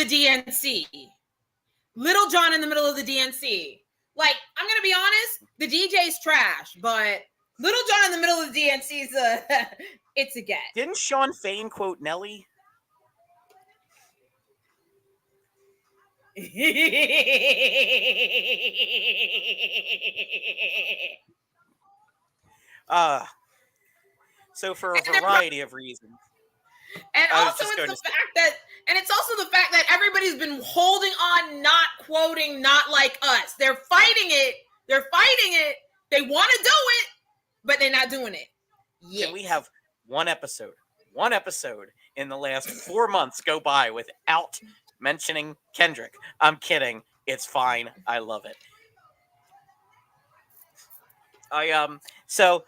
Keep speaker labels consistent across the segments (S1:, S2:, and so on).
S1: the DNC. Little John in the middle of the DNC. Like, I'm going to be honest, the DJ's trash, but Little John in the middle of the DNC is it's a get.
S2: Didn't Sean Fain quote Nelly? So for a variety of reasons.
S1: And also it's also the fact that everybody's been holding on, not quoting, not like us. They're fighting it. They want to do it, but they're not doing it yet.
S2: Can we have one episode in the last 4 months go by without mentioning Kendrick? I'm kidding. It's fine. I love it. So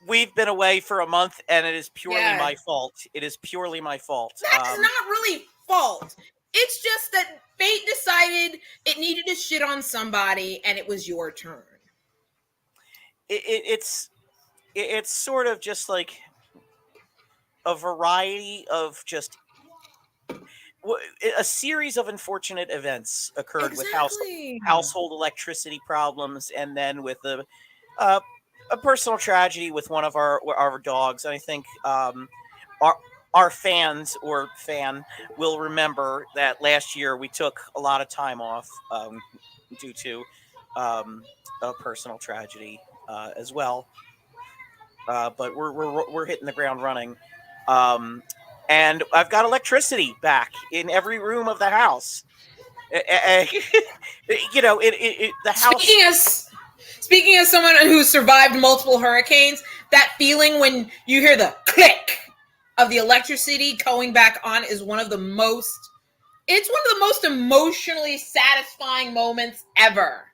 S2: we've been away for a month, and it is purely my fault. It is purely my fault.
S1: That's not really fault. It's just that fate decided it needed to shit on somebody, and it was your turn.
S2: It's sort of just like a variety of just a series of unfortunate events occurred with household electricity problems, and then with a personal tragedy with one of our dogs. And I think our fans or fan will remember that last year we took a lot of time off due to a personal tragedy as well. But we're hitting the ground running. And I've got electricity back in every room of the house. You know, the house.
S1: Speaking as someone who survived multiple hurricanes, that feeling when you hear the click of the electricity going back on is one of the most emotionally satisfying moments ever.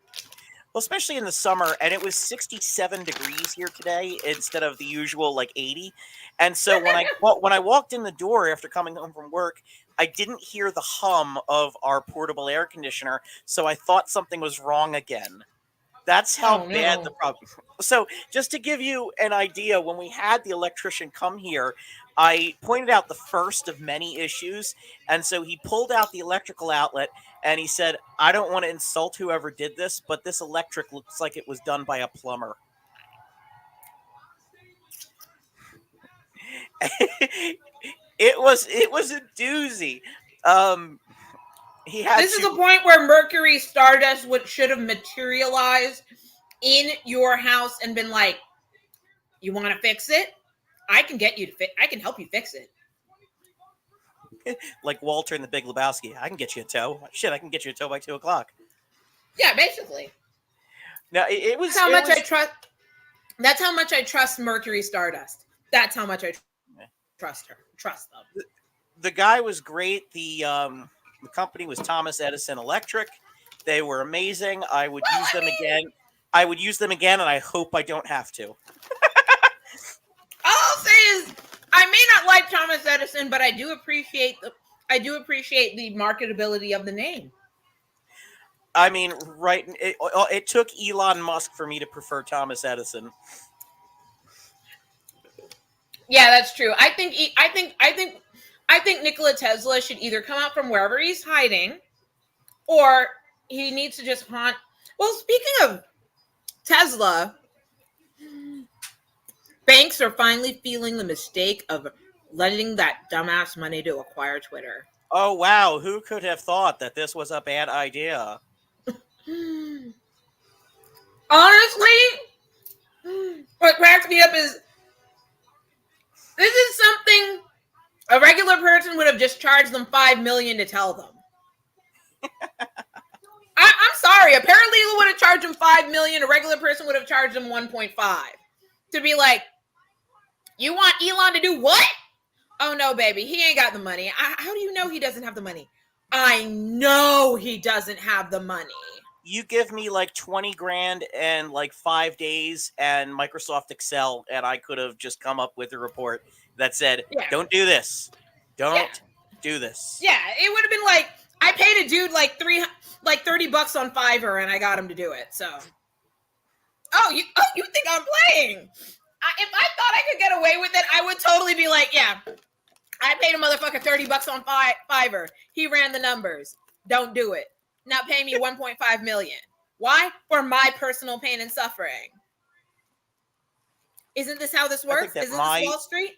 S2: Well, especially in the summer, and it was 67 degrees here today instead of the usual like 80. And so when I walked in the door after coming home from work, I didn't hear the hum of our portable air conditioner, so I thought something was wrong again. That's how bad the problem. So just to give you an idea, when we had the electrician come here, I pointed out the first of many issues. And so he pulled out the electrical outlet and he said, I don't want to insult whoever did this, but this electric looks like it was done by a plumber. It was a doozy.
S1: This is the point where Mercury Stardust should have materialized in your house and been like, you want to fix it? I can help you fix it.
S2: Like Walter in The Big Lebowski. I can get you a tow. Shit, I can get you a tow by 2:00.
S1: Yeah, basically.
S2: Now it was.
S1: That's how much I trust Mercury Stardust. That's how much I trust her. Trust them.
S2: The guy was great. The company was Thomas Edison Electric. They were amazing. I would use them again, and I hope I don't have to.
S1: All I'll say is, I may not like Thomas Edison, but I do appreciate the marketability of the name.
S2: I mean, right? It took Elon Musk for me to prefer Thomas Edison.
S1: Yeah, that's true. I think Nikola Tesla should either come out from wherever he's hiding, or he needs to just haunt. Well, speaking of Tesla, banks are finally feeling the mistake of lending that dumbass money to acquire Twitter.
S2: Oh, wow. Who could have thought that this was a bad idea?
S1: Honestly, what cracks me up is this is something a regular person would have just charged them $5 million to tell them. I'm sorry. A paralegal would have charged them $5 million. A regular person would have charged them 1.5 to be like, you want Elon to do what? Oh no, baby, he ain't got the money. How do you know he doesn't have the money? I know he doesn't have the money.
S2: You give me like 20 grand and like 5 days and Microsoft Excel, and I could have just come up with a report that said, don't do this. Don't do this.
S1: Yeah, it would have been like, I paid a dude like $30 on Fiverr and I got him to do it. So, you think I'm playing? If I thought I could get away with it, I would totally be like, yeah, I paid a motherfucker $30 on Fiverr. He ran the numbers. Don't do it. Now pay me 1.5 million. Why? For my personal pain and suffering. Isn't this how this
S2: I think
S1: works?
S2: that
S1: Isn't this Wall Street?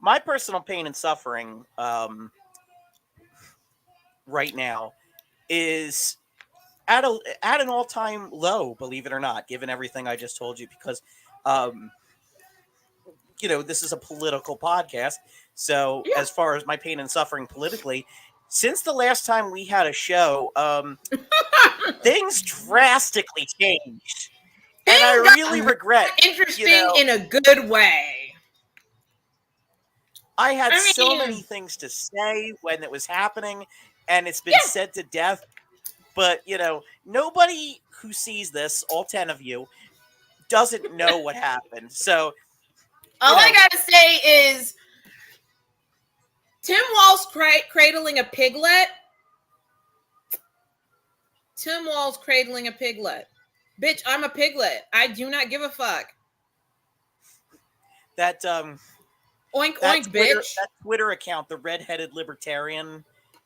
S2: my personal pain and suffering right now is at an all-time low, believe it or not, given everything I just told you, because this is a political podcast. So
S1: Yeah.
S2: as far as my pain and suffering politically, since the last time we had a show, things drastically changed. And I really regret,
S1: interesting in a good way.
S2: I had so many things to say when it was happening, and it's been said to death. But, nobody who sees this, all 10 of you, doesn't know what happened. So,
S1: all I gotta say is Tim Wall's cradling a piglet. Tim Wall's cradling a piglet. Bitch, I'm a piglet. I do not give a fuck.
S2: That
S1: oink
S2: that
S1: oink,
S2: Twitter,
S1: bitch.
S2: That Twitter account, the redheaded libertarian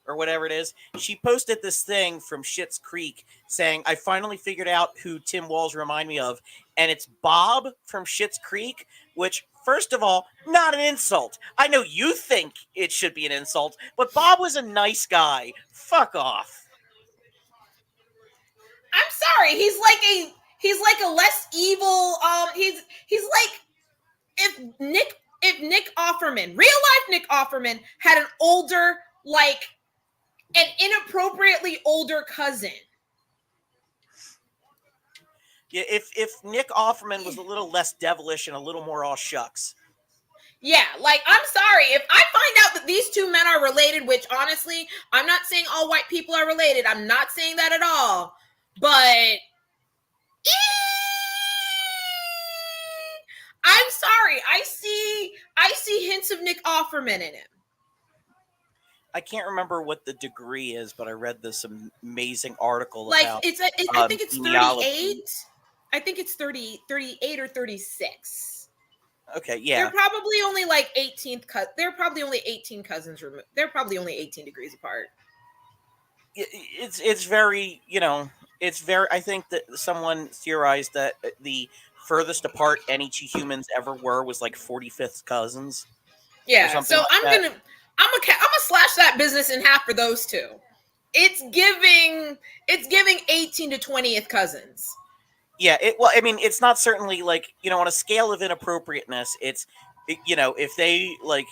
S2: or whatever it is, she posted this thing from Schitt's Creek saying, "I finally figured out who Tim Walls remind me of, and it's Bob from Schitt's Creek," which, first of all, not an insult. I know you think it should be an insult, but Bob was a nice guy. Fuck off.
S1: I'm sorry. He's like a less evil. He's like if Nick Offerman, real life Nick Offerman, had an older, like an inappropriately older cousin.
S2: Yeah, if Nick Offerman was a little less devilish and a little more all shucks.
S1: Yeah, like, I'm sorry. If I find out that these two men are related, which honestly, I'm not saying all white people are related. I'm not saying that at all. But I'm sorry. I see hints of Nick Offerman in him.
S2: I can't remember what the degree is, but I read this amazing article
S1: like
S2: about
S1: I think it's 38. I think it's 38 or 36.
S2: Okay, yeah.
S1: They're probably only like 18th cut. They're probably only 18 cousins removed. They're probably only 18 degrees apart.
S2: It's very, it's very, I think that someone theorized that the furthest apart any two humans ever were was like 45th cousins.
S1: Yeah, so like I'm gonna slash that business in half for those two. It's giving 18 to 20th cousins.
S2: Yeah, it's not certainly like, on a scale of inappropriateness, it's, if they like,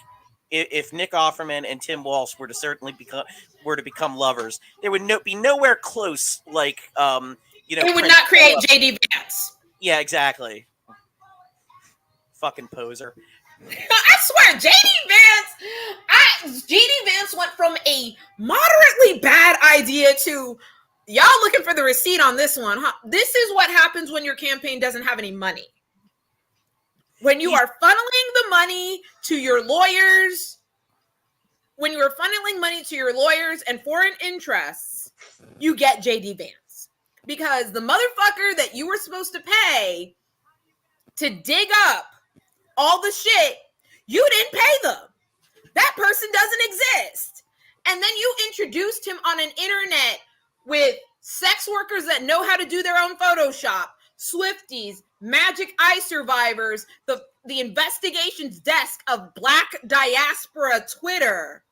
S2: if Nick Offerman and Tim Walsh were to become lovers, there would be nowhere close. Like,
S1: it would not create JD Vance.
S2: Yeah, exactly. Fucking poser.
S1: I swear, JD Vance went from a moderately bad idea to y'all looking for the receipt on this one, huh? This is what happens when your campaign doesn't have any money. When you are funneling the money to your lawyers, and foreign interests, you get JD Vance. Because the motherfucker that you were supposed to pay to dig up all the shit, you didn't pay them. That person doesn't exist. And then you introduced him on an internet with sex workers that know how to do their own Photoshop, Swifties, Magic Eye survivors, the investigations desk of Black diaspora Twitter,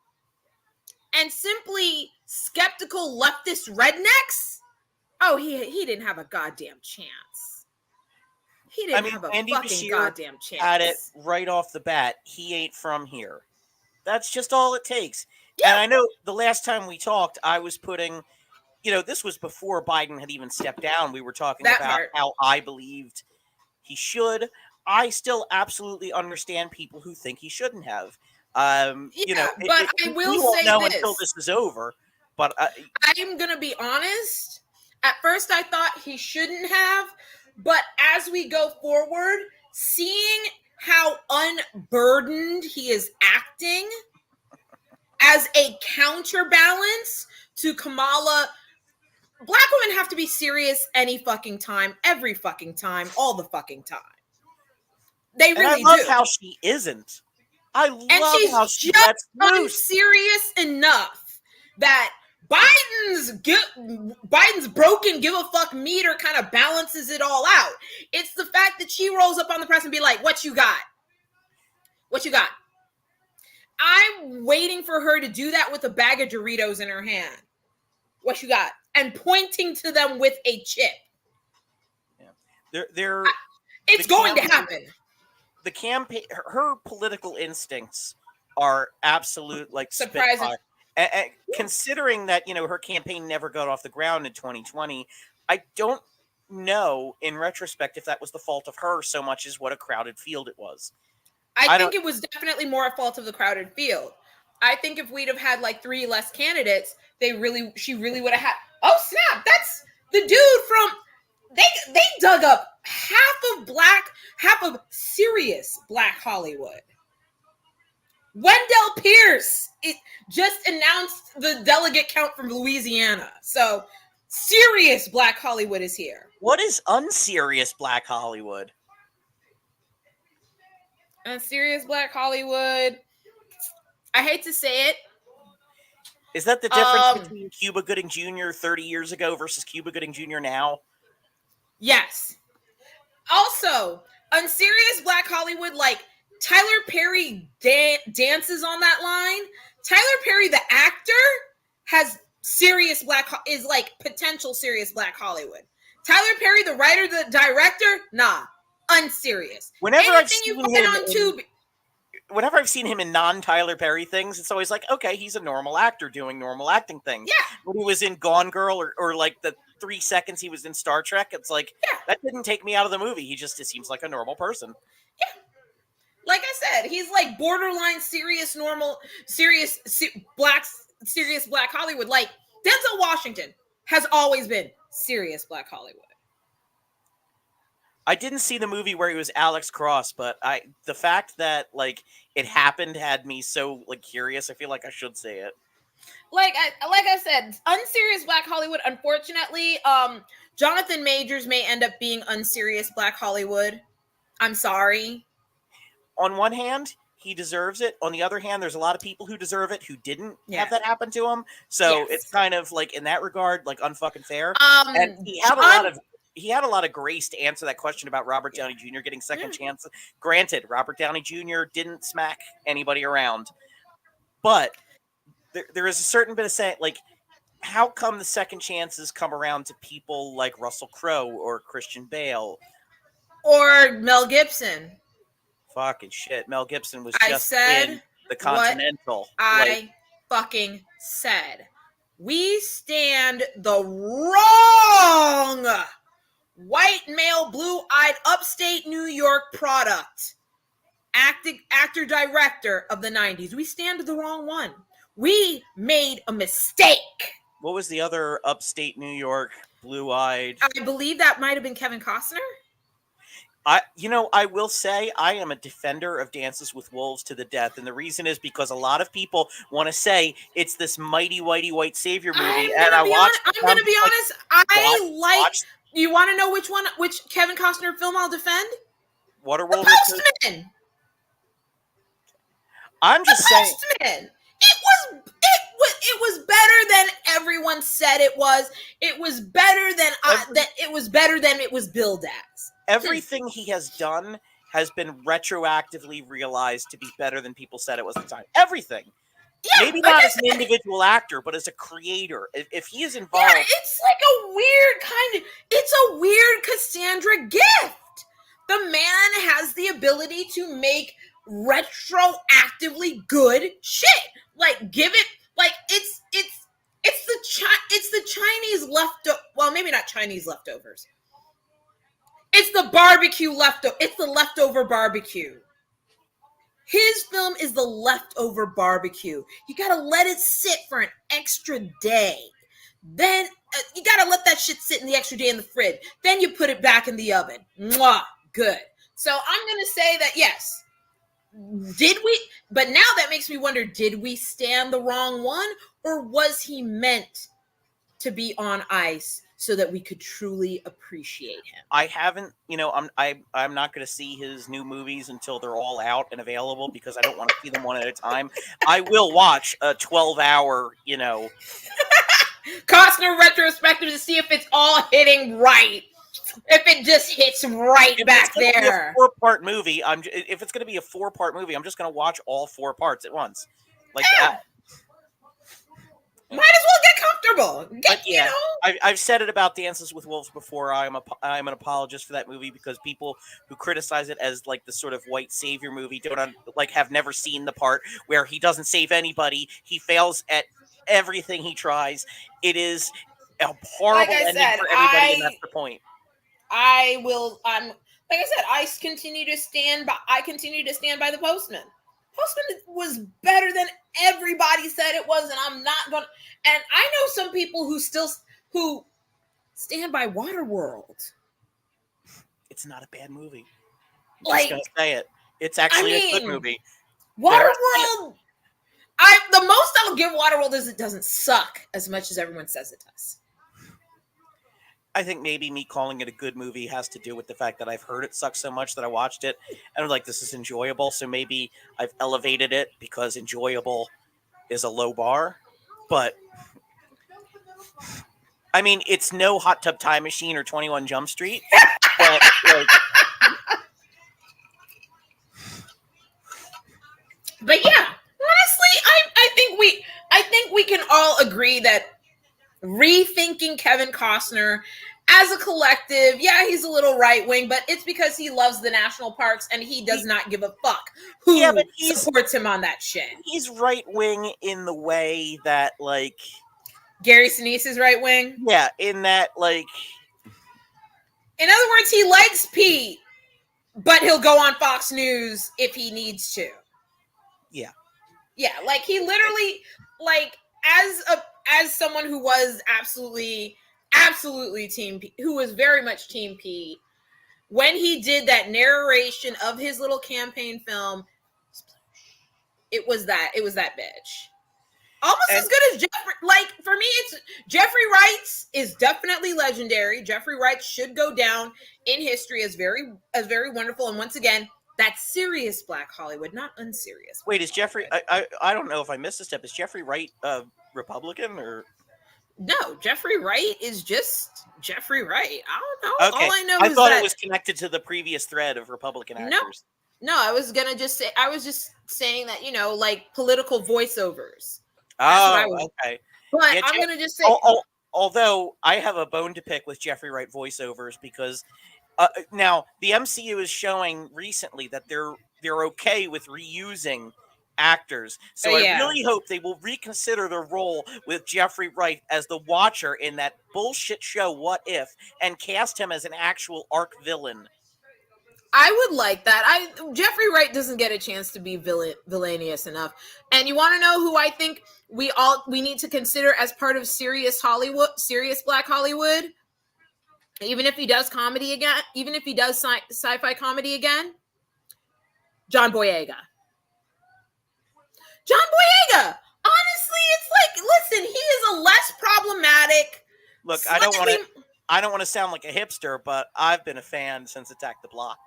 S1: and simply skeptical leftist rednecks. Oh, he didn't have a goddamn chance. He didn't have a
S2: Andy
S1: fucking
S2: Bashir
S1: goddamn chance.
S2: Had it right off the bat. He ain't from here. That's just all it takes. Yeah. And I know the last time we talked, I was putting, this was before Biden had even stepped down. We were talking about how I believed he should. I still absolutely understand people who think he shouldn't have. But I will say this until this is over. But
S1: I'm gonna be honest. At first, I thought he shouldn't have, but as we go forward, seeing how unburdened he is acting as a counterbalance to Kamala. Black women have to be serious any fucking time, every fucking time, all the fucking time. They
S2: And I
S1: really
S2: love
S1: do.
S2: how she isn't. I
S1: And
S2: love
S1: she's
S2: how she
S1: just
S2: lets loose.
S1: unserious enough that Biden's broken give a fuck meter kind of balances it all out. It's the fact that she rolls up on the press and be like, "What you got? What you got?" I'm waiting for her to do that with a bag of Doritos in her hand. What you got? And pointing to them with a chip.
S2: Yeah.
S1: It's going to happen.
S2: The campaign, her political instincts are absolute like
S1: Surprising.
S2: spitfire. And considering that, you know, her campaign never got off the ground in 2020, I don't know in retrospect if that was the fault of her so much as what a crowded field it was.
S1: I think it was definitely more a fault of the crowded field. I think if we'd have had like 3 less candidates, she really would have had. Oh snap! That's the dude from. They dug up half of serious Black Hollywood. Wendell Pierce just announced the delegate count from Louisiana. So serious Black Hollywood is here.
S2: What is unserious Black Hollywood?
S1: Serious Black Hollywood. I hate to say it.
S2: Is that the difference between Cuba Gooding Jr. 30 years ago versus Cuba Gooding Jr. now?
S1: Yes. Also, unserious Black Hollywood, like Tyler Perry dances on that line. Tyler Perry, the actor, has serious is like potential serious Black Hollywood. Tyler Perry, the writer, the director, nah, unserious.
S2: Whenever I've seen him in non-Tyler Perry things, it's always like, okay, he's a normal actor doing normal acting things.
S1: Yeah.
S2: When he was in Gone Girl or like the 3 seconds he was in Star Trek, it's like, that didn't take me out of the movie. He just seems like a normal person.
S1: Yeah. Like I said, he's like borderline serious Black Hollywood. Like Denzel Washington has always been serious Black Hollywood.
S2: I didn't see the movie where he was Alex Cross, but the fact that like it happened had me so like curious. I feel like I should say it.
S1: Like I said, unserious Black Hollywood. Unfortunately, Jonathan Majors may end up being unserious Black Hollywood. I'm sorry.
S2: On one hand, he deserves it. On the other hand, there's a lot of people who deserve it who didn't have that happen to him. So it's kind of like in that regard, like unfucking fair. And he had a lot of grace to answer that question about Robert Downey Jr. getting second chances. Granted, Robert Downey Jr. didn't smack anybody around, but there is a certain bit of saying, like, how come the second chances come around to people like Russell Crowe or Christian Bale
S1: or Mel Gibson?
S2: Fucking shit. Mel Gibson was just in The Continental.
S1: I fucking said. We stand the wrong white male, blue-eyed, upstate New York product. Actor, director of the 90s. We stand the wrong one. We made a mistake.
S2: What was the other upstate New York blue-eyed?
S1: I believe that might have been Kevin Costner.
S2: I will say I am a defender of Dances with Wolves to the death, and the reason is because a lot of people want to say it's this mighty whitey white savior movie,
S1: I'm going to be honest. You want to know which Kevin Costner film I'll defend?
S2: Waterworld.
S1: The Postman.
S2: I'm just saying.
S1: It was better than everyone said it was. It was better than it was billed as.
S2: Everything he has done has been retroactively realized to be better than people said it was at the time. Everything. Yeah, maybe not as an individual actor, but as a creator. If he is involved.
S1: Yeah, it's like it's a weird Cassandra gift. The man has the ability to make retroactively good shit. Like, give it, like, it's the Chinese well, maybe not Chinese leftovers. It's the barbecue it's the leftover barbecue. His film is the leftover barbecue. You gotta let it sit for an extra day. Then you gotta let that shit sit in the extra day in the fridge. Then you put it back in the oven. Mwah, good. So I'm gonna say that yes. Did we? But now that makes me wonder, did we stand the wrong one? Or was he meant to be on ice so that we could truly appreciate him.
S2: I haven't, I'm not going to see his new movies until they're all out and available because I don't want to see them one at a time. I will watch a 12-hour,
S1: Costner retrospective to see if it's all hitting right. If it just hits right back there.
S2: A 4-part movie. If it's going to be a 4-part movie, I'm just going to watch all 4 parts at once. Like that.
S1: Might as well get comfortable.
S2: I've said it about Dances with Wolves before. I'm an apologist for that movie because people who criticize it as like the sort of white savior movie don't have never seen the part where he doesn't save anybody. He fails at everything he tries. It is a horrible ending for everybody, and that's the point.
S1: Like I said, I continue to stand by the Postman. Postman was better than everybody said it was, and I'm not gonna. And I know some people who stand by Waterworld.
S2: It's not a bad movie.
S1: I'm
S2: just gonna say it. It's actually a good movie.
S1: Waterworld. The most I'll give Waterworld is it doesn't suck as much as everyone says it does.
S2: I think maybe me calling it a good movie has to do with the fact that I've heard it suck so much that I watched it and I'm like, this is enjoyable. So maybe I've elevated it because enjoyable is a low bar. But I mean, it's no Hot Tub Time Machine or 21 Jump Street. But
S1: yeah, honestly, I think we can all agree that rethinking Kevin Costner as a collective, yeah, he's a little right wing, but it's because he loves the national parks and he does not give a fuck who supports him on that shit.
S2: He's right wing in the way that, like,
S1: Gary Sinise is right wing.
S2: Yeah, in that, like,
S1: in other words, he likes Pete, but he'll go on Fox News if he needs to. Yeah, like he literally, like, as someone who was absolutely Team P, who was very much Team P, when he did that narration of his little campaign film, it was that bitch. Almost as good as Jeffrey. Like, for me, it's Jeffrey Wright's is definitely legendary. Jeffrey Wright should go down in history as very wonderful. And once again, that's serious Black Hollywood, not unserious.
S2: Wait, is Jeffrey? I don't know if I missed a step. Is Jeffrey Wright Republican or?
S1: No, Jeffrey Wright is just Jeffrey Wright. I don't know.
S2: Okay.
S1: All I know
S2: I
S1: is
S2: thought
S1: that
S2: it was connected to the previous thread of Republican actors.
S1: No, I was just saying that, like political voiceovers.
S2: Okay.
S1: But yeah, I'm gonna just say,
S2: although I have a bone to pick with Jeffrey Wright voiceovers because now the MCU is showing recently that they're okay with reusing actors. So I really hope they will reconsider their role with Jeffrey Wright as the Watcher in that bullshit show What If and cast him as an actual arc villain.
S1: I would like that. Jeffrey Wright doesn't get a chance to be villainous enough. And you want to know who I think we need to consider as part of serious Black Hollywood? Even if he does comedy again, even if he does sci-fi comedy again, John Boyega. Honestly, it's like, listen, he is a less problematic.
S2: Look, I don't want to sound like a hipster, but I've been a fan since Attack the Block.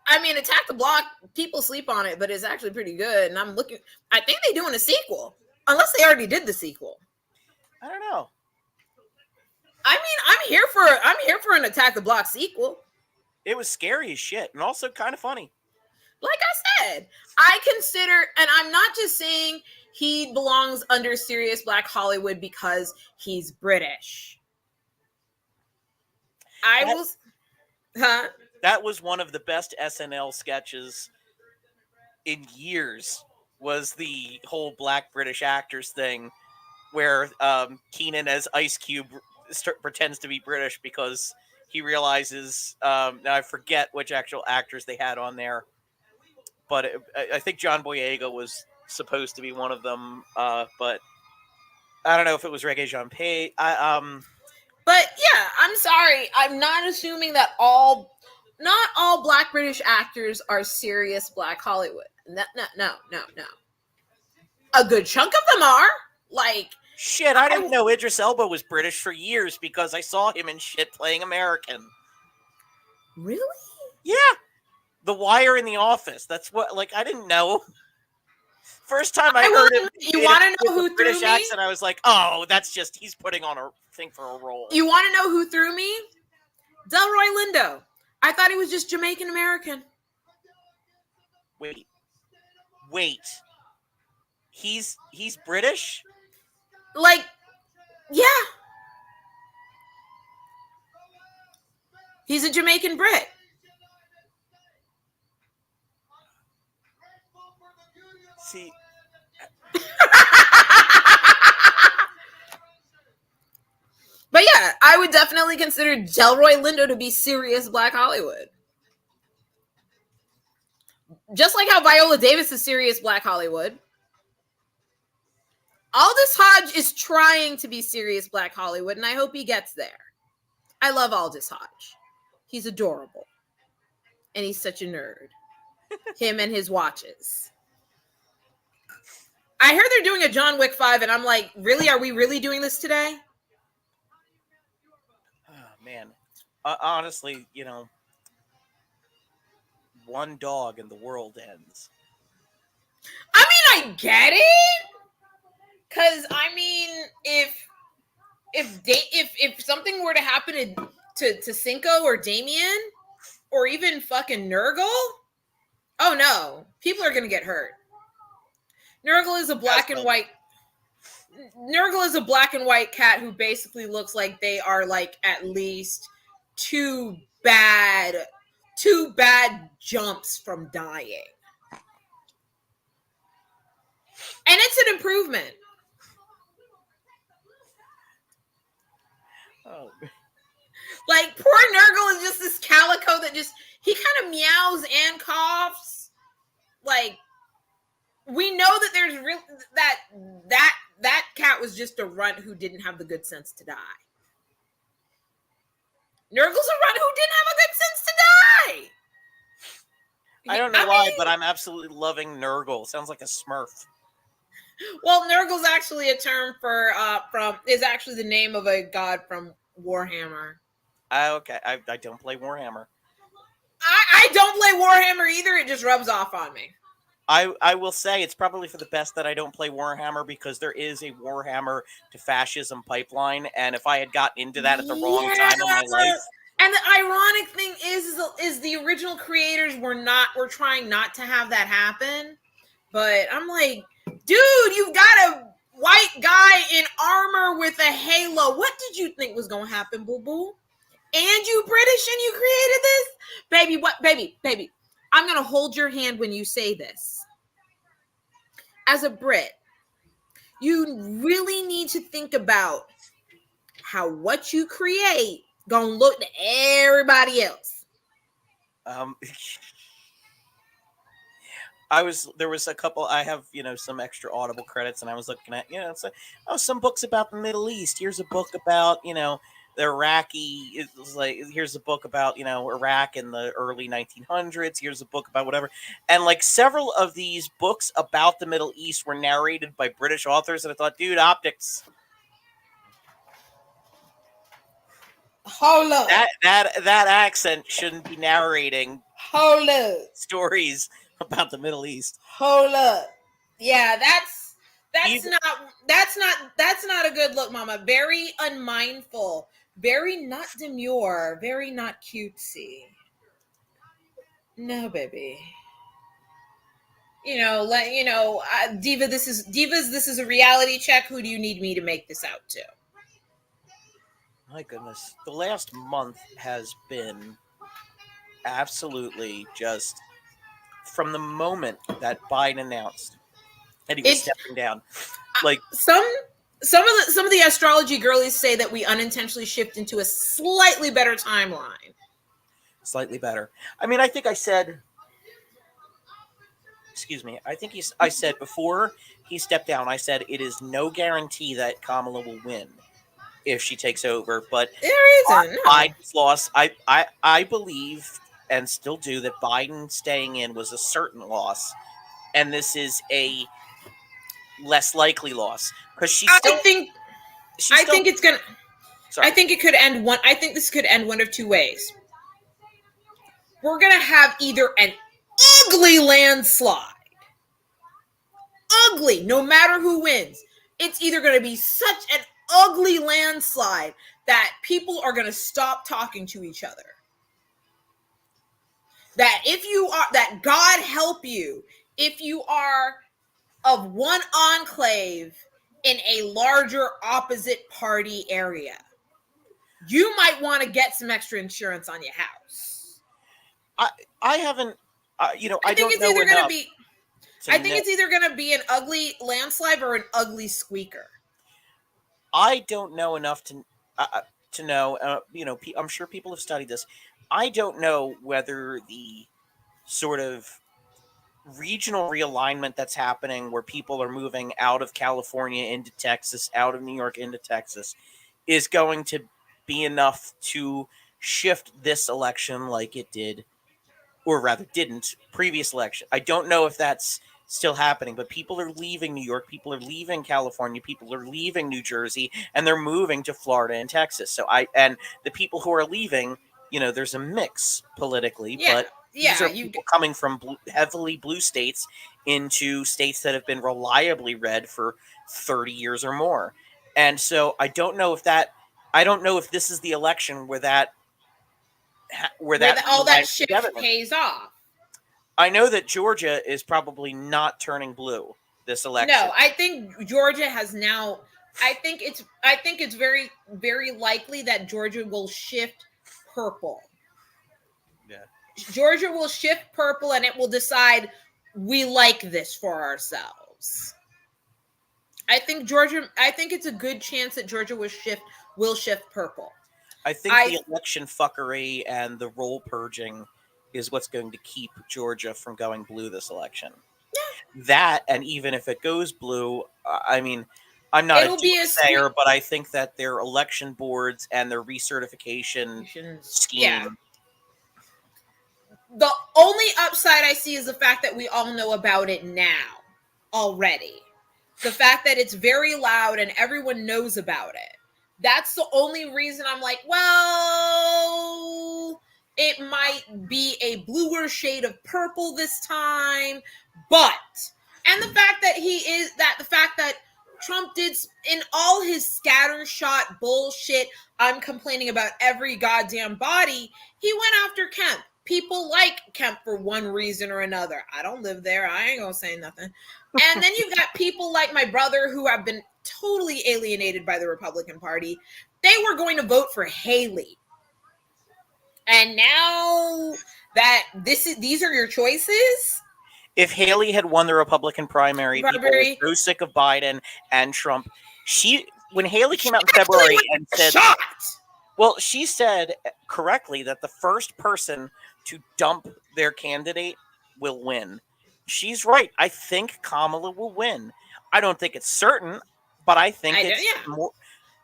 S1: I mean, Attack the Block, people sleep on it, but it's actually pretty good. And I think they're doing a sequel, unless they already did the sequel.
S2: I don't know.
S1: I mean, I'm here for an Attack the Block sequel.
S2: It was scary as shit, and also kind of funny.
S1: Like I said, I consider, and I'm not just saying he belongs under serious Black Hollywood because he's British.
S2: That was one of the best SNL sketches in years, was the whole Black British actors thing, where Keenan as Ice Cube pretends to be British because he realizes, now I forget which actual actors they had on there, but I think John Boyega was supposed to be one of them, but I don't know if it was Regé-Jean Page.
S1: But yeah, I'm sorry. I'm not assuming that not all Black British actors are serious Black Hollywood. No. A good chunk of them are. Like,
S2: Shit, I didn't know Idris Elba was British for years because I saw him in shit playing American.
S1: Really?
S2: Yeah. The Wire in The Office. That's what, like, I didn't know. First time I heard him
S1: You want to know
S2: with a
S1: who threw
S2: British
S1: me?
S2: accent, I was like, oh, that's just, he's putting on a thing for a role.
S1: You want to know who threw me? Delroy Lindo. I thought he was just Jamaican American.
S2: Wait. He's British?
S1: Like, yeah. He's a Jamaican Brit.
S2: See,
S1: but yeah, I would definitely consider Delroy Lindo to be serious Black Hollywood. Just like how Viola Davis is serious Black Hollywood. Aldous Hodge is trying to be serious Black Hollywood, and I hope he gets there. I love Aldous Hodge. He's adorable. And he's such a nerd. Him and his watches. I heard they're doing a John Wick 5, and I'm like, really? Are we really doing this today?
S2: oh, man. Honestly, you know, one dog and the world ends.
S1: I mean, I get it. Because, I mean, if something were to happen to Cinco or Damien, or even fucking Nurgle, oh no, people are gonna get hurt. Nurgle is a black and white. Nurgle is a black and white cat who basically looks like they are like at least two bad jumps from dying, and it's an improvement.
S2: Oh.
S1: Like, poor Nurgle is just this calico that just, he kind of meows and coughs. Like, we know that there's real, that cat was just a runt who didn't have the good sense to die. Nurgle's a runt who didn't have a good sense to die.
S2: I don't know why, but I'm absolutely loving Nurgle. Sounds like a Smurf.
S1: Well, Nurgle's actually a term for, is actually the name of a god from Warhammer.
S2: Okay, I don't play Warhammer.
S1: I don't play Warhammer either. It just rubs off on me.
S2: I will say it's probably for the best that I don't play Warhammer, because there is a Warhammer to fascism pipeline, and if I had gotten into that at the wrong time in my life.
S1: And the ironic thing is the original creators were trying not to have that happen. But I'm like, dude, you've got a white guy in armor with a halo. What did you think was gonna happen, boo boo? And you British and you created this? Baby, what? Baby. I'm going to hold your hand when you say this. As a Brit, you really need to think about how what you create going to look to everybody else.
S2: There was a couple, I have, some extra Audible credits, and I was looking at, some books about the Middle East. Here's a book about, the Iraqi. It was like, here's a book about, Iraq in the early 1900s. Here's a book about whatever. And like several of these books about the Middle East were narrated by British authors. And I thought, dude, optics.
S1: Hold up.
S2: That accent shouldn't be narrating
S1: Hold up.
S2: stories about the Middle East.
S1: Hold up. Yeah, that's not a good look, mama. Very unmindful. Very not demure. Very not cutesy. No, baby. Diva, this is a reality check. Who do you need me to make this out to?
S2: My goodness. The last month has been absolutely just, from the moment that Biden announced that he was stepping down. Like
S1: some of the astrology girlies say that we unintentionally shift into a slightly better timeline.
S2: Slightly better. I mean, I think I said, I said before he stepped down, I said it is no guarantee that Kamala will win if she takes over. But
S1: there isn't. No.
S2: Biden's loss, I believe and still do that Biden staying in was a certain loss. And this is a less likely loss because
S1: I think it's gonna.
S2: Sorry.
S1: I think it could end one. I think this could end one of two ways. We're gonna have either an ugly landslide, ugly, no matter who wins. It's either gonna be such an ugly landslide that people are gonna stop talking to each other. That if you are, that God help you, if you are of one enclave in a larger opposite party area, you might want to get some extra insurance on your house.
S2: I haven't, I
S1: think
S2: don't
S1: it's
S2: know
S1: either going to
S2: enough
S1: be.
S2: to
S1: I think
S2: know.
S1: it's either going to be an ugly landslide or an ugly squeaker.
S2: I don't know enough to know. I'm sure people have studied this. I don't know whether the sort of regional realignment that's happening, where people are moving out of California into Texas, out of New York into Texas, is going to be enough to shift this election like it did, or rather didn't, previous election. I don't know if that's still happening, but people are leaving New York, people are leaving California, people are leaving New Jersey, and they're moving to Florida and Texas. And the people who are leaving, there's a mix politically,
S1: Yeah,
S2: but these are people coming from heavily blue states into states that have been reliably red for 30 years or more. And so I don't know if this is the election where
S1: all that
S2: realignment together.
S1: shift pays off.
S2: I know that Georgia is probably not turning blue this election.
S1: No, I think Georgia has now. I think it's very, very likely that Georgia will shift purple.
S2: Yeah.
S1: Georgia will shift purple, and it will decide we like this for ourselves. I think it's a good chance that Georgia will shift purple.
S2: I think the election fuckery and the roll purging is what's going to keep Georgia from going blue this election.
S1: Yeah.
S2: That, and even if it goes blue, I mean, I'm not a doomsayer, but I think that their election boards and their recertification scheme.
S1: Yeah. The only upside I see is the fact that we all know about it now already. The fact that it's very loud and everyone knows about it. That's the only reason I'm like, well, it might be a bluer shade of purple this time, but and the fact that Trump did, in all his scattershot bullshit, I'm complaining about every goddamn body, he went after Kemp. People like Kemp for one reason or another. I don't live there. I ain't gonna say nothing. And then you've got people like my brother who have been totally alienated by the Republican Party. They were going to vote for Haley. And now that these are your choices.
S2: If Haley had won the Republican primary, people were so sick of Biden and Trump. When Haley came out in February and said, well, she said correctly that the first person to dump their candidate will win. She's right. I think Kamala will win. I don't think it's certain, but I think more.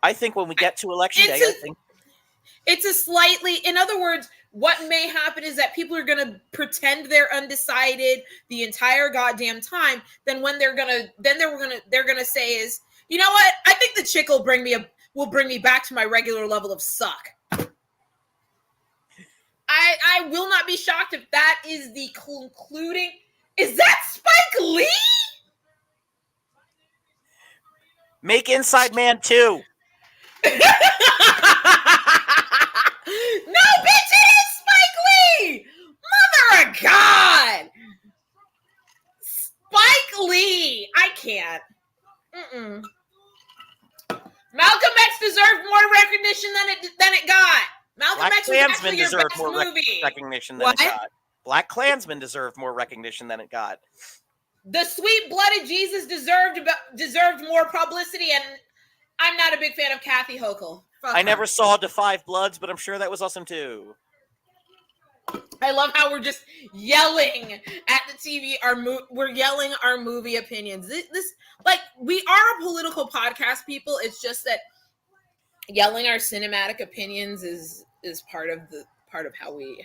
S2: I think when we get to election day, I think
S1: it's a slightly, in other words, what may happen is that people are going to pretend they're undecided the entire goddamn time. Then when they're going to say is, you know what? I think the chick will bring me back to my regular level of suck. I will not be shocked if that is the concluding. Is that Spike Lee?
S2: Make Inside Man 2.
S1: No, bitch, it is Spike Lee! Mother of God! Spike Lee! I can't. Malcolm X deserved more recognition than it got. Malcolm X was actually your best movie.
S2: Recognition than it got. Black Klansman deserved more recognition than it got.
S1: The Sweet-Blooded Jesus deserved more publicity, and I'm not a big fan of Kathy Hochul.
S2: I never saw Da 5 Bloods, but I'm sure that was awesome too.
S1: I love how we're just yelling at the TV. We're yelling our movie opinions. This like, we are a political podcast, people. It's just that yelling our cinematic opinions is part of how we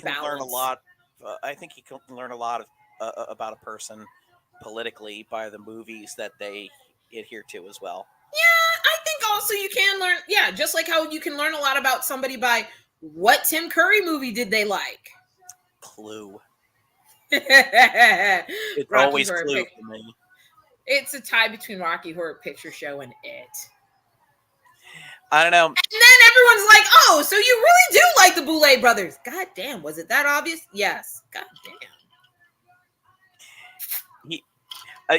S1: balance.
S2: Learn a lot. I think you can learn a lot about a person politically by the movies that they adhere to as well.
S1: Yeah, I think also you can learn. Yeah, just like how you can learn a lot about somebody by what Tim Curry movie did they like.
S2: Clue.
S1: Rocky
S2: It's always
S1: Horror
S2: Clue
S1: Picture.
S2: for me.
S1: It's a tie between Rocky Horror Picture Show and it.
S2: I don't know.
S1: And then everyone's like, "Oh, so you really do like the Boulay brothers?" God damn, was it that obvious? Yes. God damn.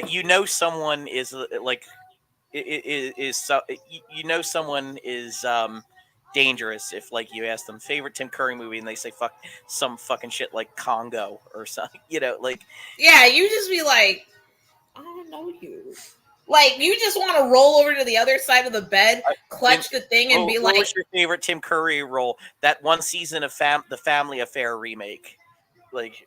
S2: You know someone is like is so you know someone is dangerous if like you ask them favorite Tim Curry movie and they say fuck some fucking shit like Congo or something. Like
S1: Yeah, you just be like, I don't know you. Like you just want to roll over to the other side of the bed,
S2: in,
S1: clutch the thing, and be
S2: what
S1: like,
S2: was your favorite Tim Curry role? That one season of the Family Affair remake, like.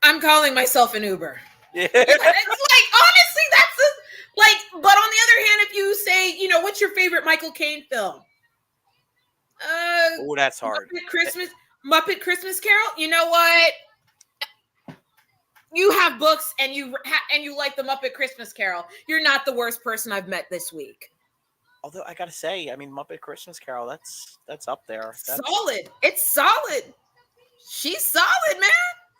S1: I'm calling myself an Uber.
S2: Yeah.
S1: Yeah, it's like honestly, that's like. But on the other hand, if you say, what's your favorite Michael Caine film?
S2: Oh, that's hard.
S1: Muppet Christmas Carol. You know what? You have books and you like the Muppet Christmas Carol. You're not the worst person I've met this week.
S2: Although I gotta say, I mean, Muppet Christmas Carol, that's up there. That's
S1: solid. It's solid. She's solid, man.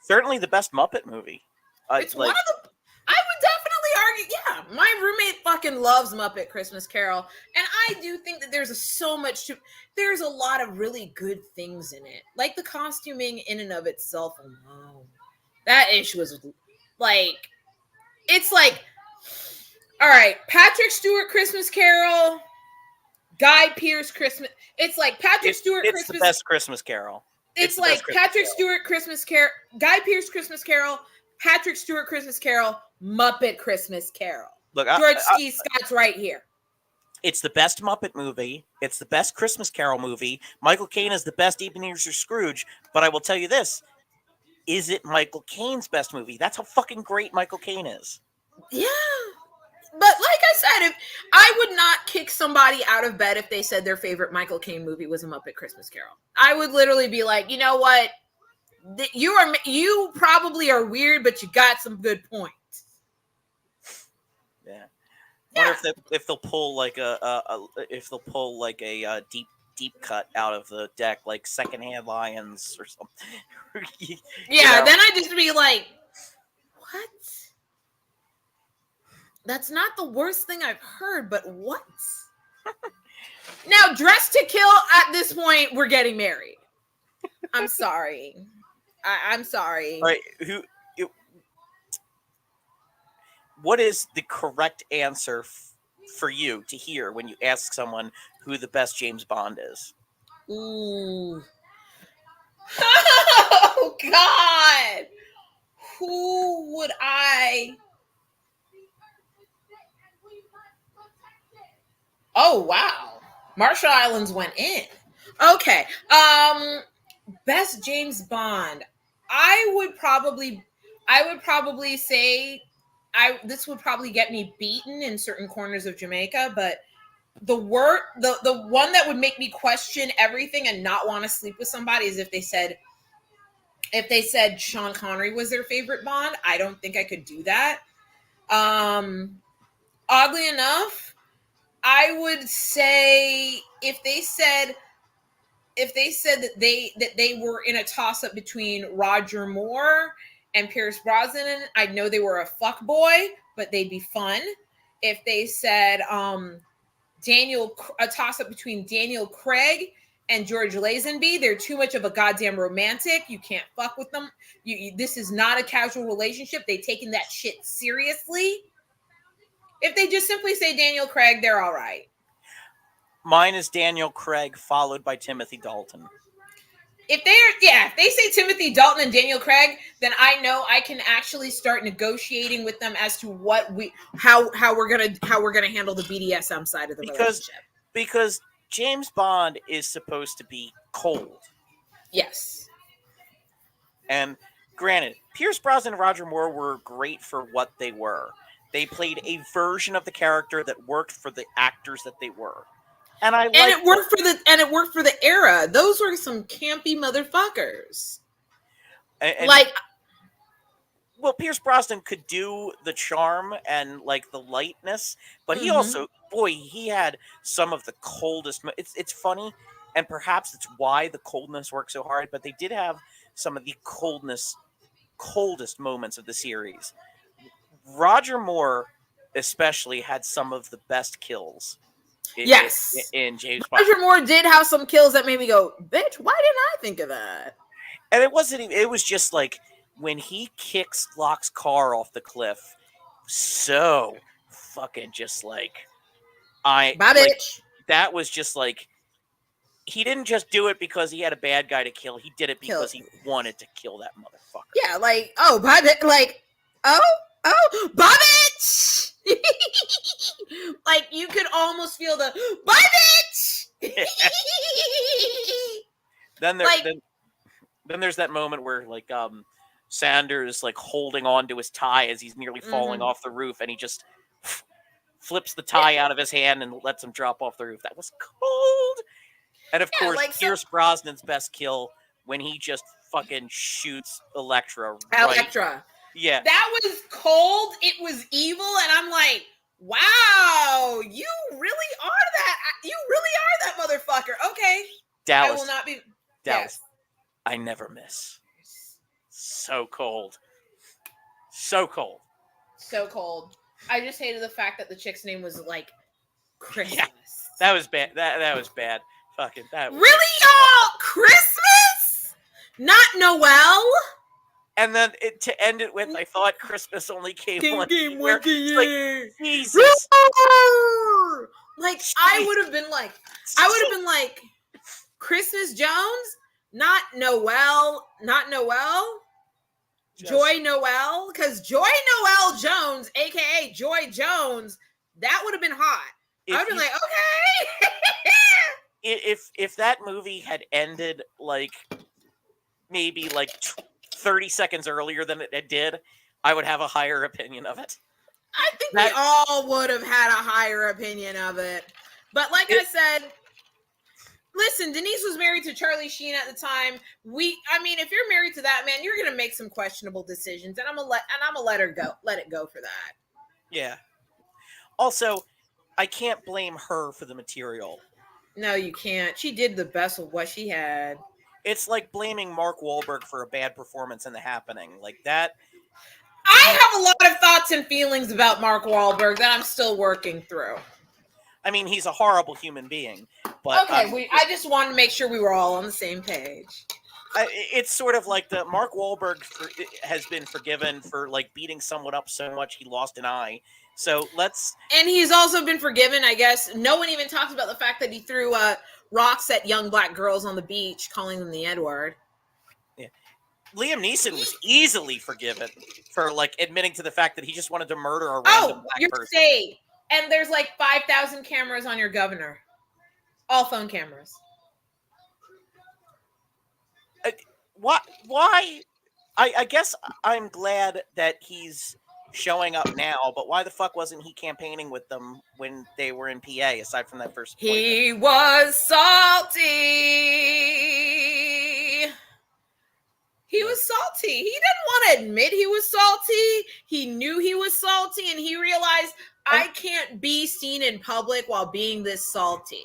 S2: certainly the best Muppet movie.
S1: It's one of the. I would definitely argue. Yeah, my roommate fucking loves Muppet Christmas Carol, and I do think that there's a lot of really good things in it, like the costuming in and of itself alone. That issue was like, it's like, all right, Patrick Stewart Christmas Carol, Guy Pearce Christmas. It's like Patrick Stewart
S2: it's
S1: Christmas.
S2: The best Christmas Carol.
S1: It's like Patrick Stewart Christmas Carol, Guy Pearce Christmas Carol, Patrick Stewart Christmas Carol, Muppet Christmas Carol. Look, George C. Scott's right here.
S2: It's the best Muppet movie. It's the best Christmas Carol movie. Michael Caine is the best Ebenezer Scrooge. But I will tell you this. Is it Michael Caine's best movie? That's how fucking great Michael Caine is.
S1: Yeah. But like I said, if I would not kick somebody out of bed if they said their favorite Michael Caine movie was a Muppet Christmas Carol. I would literally be like, you know what? You probably are weird, but you got some good points.
S2: Yeah. I wonder if they'll pull like a deep cut out of the deck, like Secondhand Lions or something.
S1: Yeah, then I'd just be like, what? That's not the worst thing I've heard, but what? Now, Dress to Kill, at this point, we're getting married. I'm sorry. I'm sorry.
S2: All right, what is the correct answer for you to hear when you ask someone who the best James Bond is?
S1: Ooh. Oh, God. Who would I... Oh, wow. Marshall Islands went in. Okay. Best James Bond. I would probably say this would probably get me beaten in certain corners of Jamaica, but the one that would make me question everything and not want to sleep with somebody is if they said Sean Connery was their favorite Bond. I don't think I could do that. Oddly enough, I would say if they said that they were in a toss up between Roger Moore and Pierce Brosnan, I'd know they were a fuck boy, but they'd be fun. If they said a toss up between Daniel Craig and George Lazenby, they're too much of a goddamn romantic. You can't fuck with them. This is not a casual relationship. They've taken that shit seriously. If they just simply say Daniel Craig, they're all right.
S2: Mine is Daniel Craig, followed by Timothy Dalton.
S1: If they say Timothy Dalton and Daniel Craig, then I know I can actually start negotiating with them as to how we're gonna handle the BDSM side of the relationship.
S2: Because James Bond is supposed to be cold.
S1: Yes.
S2: And granted, Pierce Brosnan and Roger Moore were great for what they were. They played a version of the character that worked for the actors that they were. And it
S1: worked for the era. Those were some campy motherfuckers.
S2: And well, Pierce Brosnan could do the charm and like the lightness, but he also, boy, he had some of the coldest. It's funny, and perhaps it's why the coldness worked so hard. But they did have some of the coldest moments of the series. Roger Moore, especially, had some of the best kills.
S1: Yes.
S2: In James Bond.
S1: Roger Moore did have some kills that made me go, bitch, why didn't I think of that?
S2: And it wasn't even, it was just like when he kicks Locke's car off the cliff, so fucking just like,
S1: Bye,
S2: like,
S1: bitch.
S2: that was just like, he didn't just do it because he had a bad guy to kill. He did it because he wanted to kill that motherfucker.
S1: Yeah, like, oh, bye, bitch. Like, oh, bye, bitch. Like, you could almost feel the, bye, bitch.
S2: Then there's that moment where like Sanders like holding on to his tie as he's nearly falling off the roof, and he just flips the tie out of his hand and lets him drop off the roof. That was cold. And of course, like, Pierce Brosnan's best kill when he just fucking shoots Elektra.
S1: Elektra.
S2: Yeah.
S1: That was cold. It was evil. And I'm like, wow, you really are that. You really are that motherfucker. Okay.
S2: Dallas.
S1: I will not be.
S2: Dallas.
S1: Yes.
S2: I never miss. So cold. So cold.
S1: So cold. I just hated the fact that the chick's name was like Christmas.
S2: Yeah, that was bad. That was bad. Fucking that. Was
S1: really, y'all? Christmas? Not Noel?
S2: And then to end it with, I thought Christmas only came once a
S1: year.
S2: Like, Jesus.
S1: Like, I would have been like, Christmas Jones? Not Noel. Not Noel? Joy Noel? Because Joy Noel Jones, aka Joy Jones, that would have been hot. I would have been like, okay.
S2: If that movie had ended like maybe like 30 seconds earlier than it did, I would have a higher opinion of it.
S1: I think we all would have had a higher opinion of it. But like I said, listen, Denise was married to Charlie Sheen at the time. If you're married to that man, you're gonna make some questionable decisions, and I'm gonna let her go. Let it go for that.
S2: Yeah. Also, I can't blame her for the material.
S1: No, you can't. She did the best of what she had.
S2: It's like blaming Mark Wahlberg for a bad performance in The Happening. Like that.
S1: I have a lot of thoughts and feelings about Mark Wahlberg that I'm still working through.
S2: I mean, he's a horrible human being. But
S1: okay, I just wanted to make sure we were all on the same page.
S2: It's sort of like the Mark Wahlberg has been forgiven for like beating someone up so much he lost an eye. So
S1: and he's also been forgiven, I guess. No one even talks about the fact that he threw rocks at young black girls on the beach, calling them the N-word.
S2: Yeah. Liam Neeson was easily forgiven for like admitting to the fact that he just wanted to murder a random black person.
S1: Safe. And there's like 5,000 cameras on your governor. All phone cameras.
S2: Why? I guess I'm glad that he's showing up now, but why the fuck wasn't he campaigning with them when they were in PA, aside from that first appointment?
S1: He was salty. He was salty. He didn't want to admit he was salty. He knew he was salty, and he realized, I can't be seen in public while being this salty.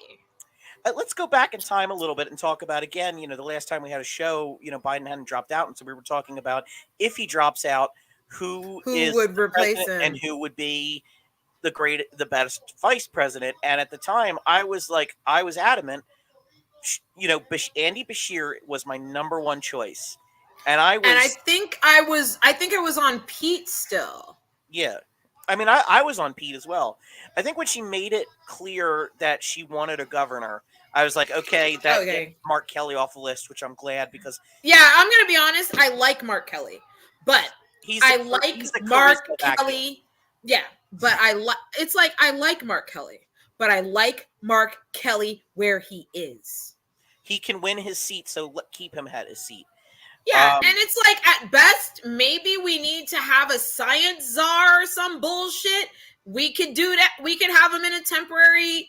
S2: Let's go back in time a little bit and talk about, again, the last time we had a show, Biden hadn't dropped out. And so we were talking about if he drops out, who
S1: would replace him
S2: and who would be the best vice president. And at the time I was adamant, Andy Bashir was my number one choice. And I
S1: think I was on Pete still.
S2: Yeah. I mean, I was on Pete as well. I think when she made it clear that she wanted a governor, I was like, okay, get Mark Kelly off the list, which I'm glad because.
S1: Yeah, I'm going to be honest. I like Mark Kelly, but I like Mark Kelly. Yeah, but I like Mark Kelly, but I like Mark Kelly where he is.
S2: He can win his seat, so keep him at his seat.
S1: Yeah, and it's like, at best, maybe we need to have a science czar or some bullshit. We could do that. We could have him in a temporary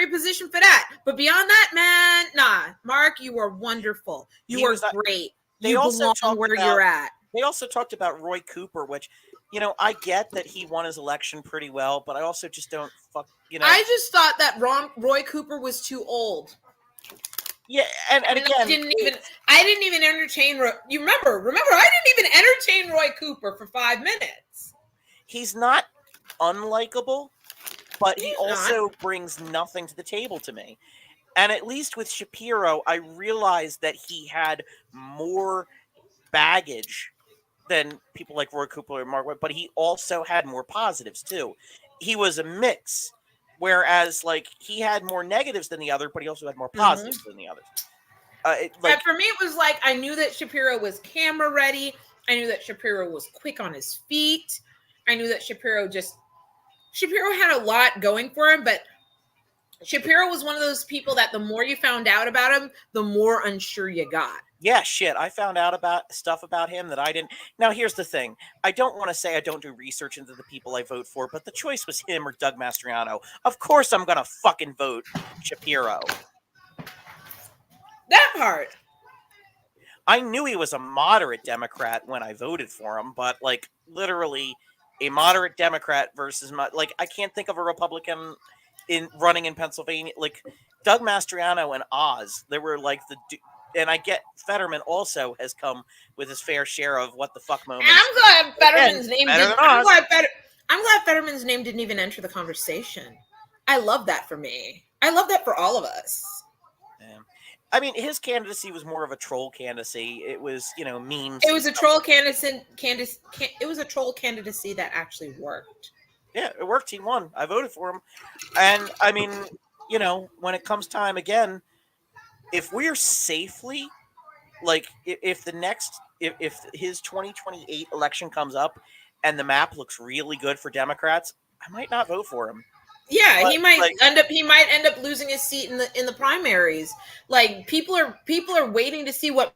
S1: position for that. But beyond that, man, nah. Mark, you are wonderful. You are great. You belong where you're at.
S2: They also talked about Roy Cooper, which, I get that he won his election pretty well, but I also just don't
S1: I just thought that Roy Cooper was too old.
S2: Yeah, and
S1: And
S2: again,
S1: I didn't even entertain. You remember? I didn't even entertain Roy Cooper for 5 minutes.
S2: he's not unlikable, but he
S1: He's not.
S2: also brings nothing to the table to me. And at least with Shapiro, I realized that he had more baggage than people like Roy Cooper and Mark White, but he also had more positives too. He was a mix, whereas like he had more negatives than the other, but he also had more positives than the others.
S1: And for me, it was like I knew that Shapiro was camera ready. I knew that Shapiro was quick on his feet. I knew that Shapiro had a lot going for him, but Shapiro was one of those people that the more you found out about him, the more unsure you got.
S2: Yeah, shit. I found out about stuff about him that I didn't. Now, here's the thing. I don't want to say I don't do research into the people I vote for, but the choice was him or Doug Mastriano. Of course I'm going to fucking vote Shapiro.
S1: That part.
S2: I knew he was a moderate Democrat when I voted for him, but like literally a moderate Democrat versus like I can't think of a Republican in running in Pennsylvania like Doug Mastriano and Oz. They were like and I get Fetterman also has come with his fair share of what the fuck moments.
S1: I'm glad Fetterman's name
S2: better
S1: didn't.
S2: than Oz.
S1: I'm glad Fetterman's name didn't even enter the conversation. I love that for me. I love that for all of us.
S2: Yeah. I mean, his candidacy was more of a troll candidacy. It was, memes.
S1: It was a troll candidacy. It was a troll candidacy that actually worked.
S2: Yeah, it worked. He won. I voted for him. And I mean, when it comes time again, if we're safely, like, if his 2028 election comes up and the map looks really good for Democrats, I might not vote for him.
S1: Yeah, but, he might end up losing his seat in the primaries. Like people are waiting to see what.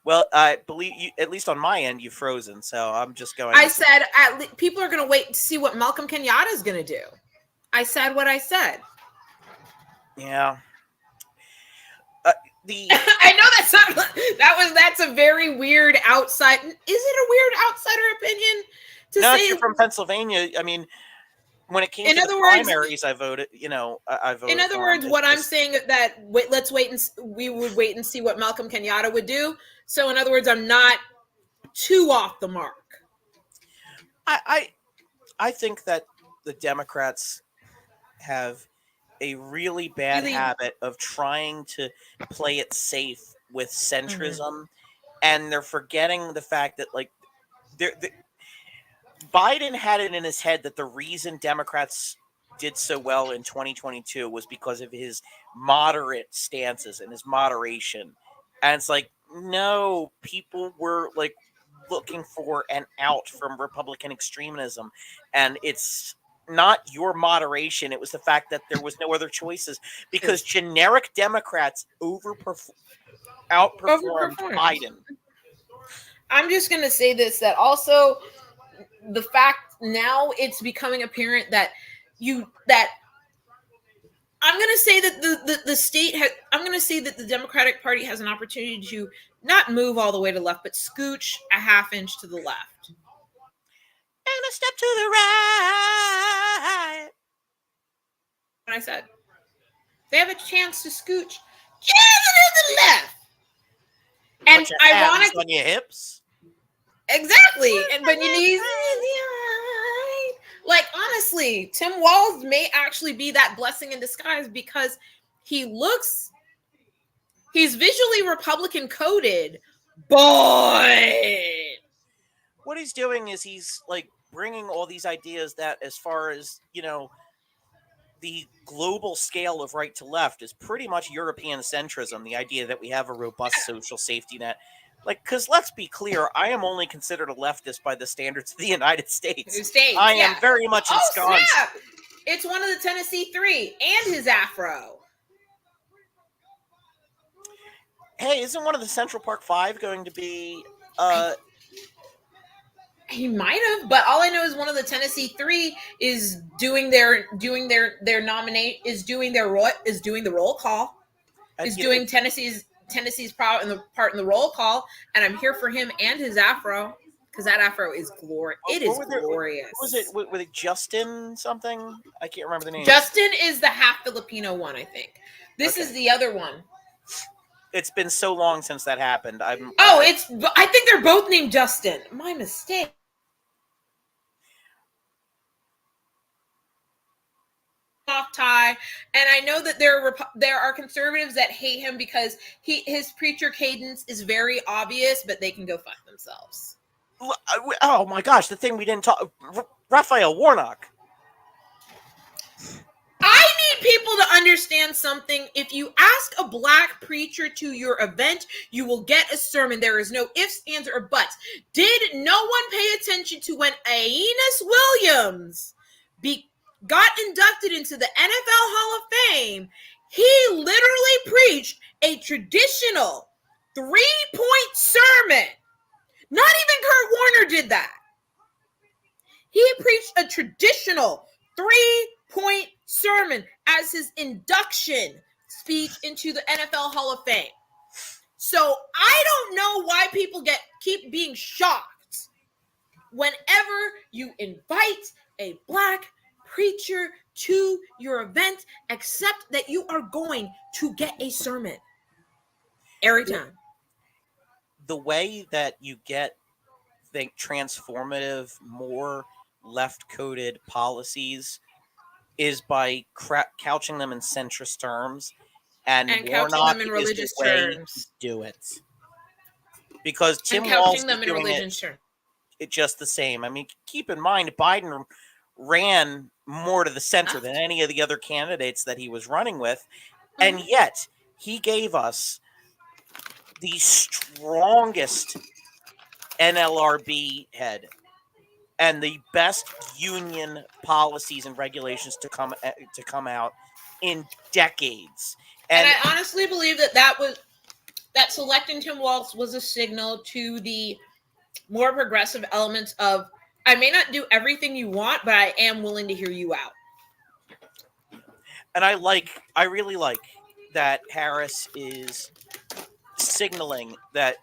S2: Well, I believe you, at least on my end, you've frozen. So I'm just going.
S1: I said people are going to wait to see what Malcolm Kenyatta is going to do. I said what I said.
S2: Yeah.
S1: I know that's a very weird outside. Is it a weird outsider opinion to
S2: no,
S1: say?
S2: If you're from Pennsylvania, I mean, when it came to the primaries, I voted. I voted.
S1: In other words, what I'm saying that we would wait and see what Malcolm Kenyatta would do. So, in other words, I'm not too off the mark.
S2: I think that the Democrats have a really bad habit of trying to play it safe with centrism, and they're forgetting the fact that like Biden had it in his head that the reason Democrats did so well in 2022 was because of his moderate stances and his moderation. And it's like, no, people were like looking for an out from Republican extremism. And it's not your moderation. It was the fact that there was no other choices because generic Democrats outperformed Biden.
S1: I'm just going to say this, that also the fact now it's becoming apparent that I'm going to say that the state I'm going to say that the Democratic Party has an opportunity to not move all the way to the left, but scooch a half inch to the left.
S2: And a step to the right.
S1: What I said. They have a chance to scooch just to the left. And ironically,
S2: on your hips.
S1: Exactly. But you need like honestly, Tim Walz may actually be that blessing in disguise because he's visually Republican coded, but
S2: what he's doing is he's like bringing all these ideas that, as far as the global scale of right to left is pretty much European centrism. The idea that we have a robust social safety net. Like, because let's be clear, I am only considered a leftist by the standards of the United States. I am very much ensconced.
S1: Snap. It's one of the Tennessee Three and his afro.
S2: Hey, isn't one of the Central Park Five going to be?
S1: He might have, but all I know is one of the Tennessee Three is doing the roll call. Is doing Tennessee's Tennessee's part in the roll call, and I'm here for him and his afro because that afro is glorious. It is glorious.
S2: What was it? Was it Justin something? I can't remember the name.
S1: Justin is the half Filipino one, I think. This is
S2: Okay.
S1: the other one.
S2: It's been so long since that happened.
S1: I think they're both named Justin. My mistake. Off tie, and I know that there are conservatives that hate him because his preacher cadence is very obvious, but they can go fuck themselves.
S2: Oh my gosh, the thing we didn't talk. Raphael Warnock.
S1: I need people to understand something. If you ask a black preacher to your event, you will get a sermon. There is no ifs, ands, or buts. Did no one pay attention to when Aeneas Williams got inducted into the NFL Hall of Fame? He literally preached a traditional 3-point sermon. Not even Kurt Warner did that. He preached a traditional 3-point sermon as his induction speech into the NFL Hall of Fame. So I don't know why people keep being shocked whenever you invite a black preacher to your event, except that you are going to get a sermon every time.
S2: The way that you get, transformative, more left-coded policies is by couching them in centrist terms, and couching them in religious terms. Do it because Tim Walz is doing it just the same. I mean, keep in mind, Biden ran more to the center than any of the other candidates that he was running with, and yet he gave us the strongest NLRB head and the best union policies and regulations to come out in decades.
S1: And I honestly believe that selecting Tim Walz was a signal to the more progressive elements of, I may not do everything you want, but I am willing to hear you out.
S2: And I really like that Harris is signaling that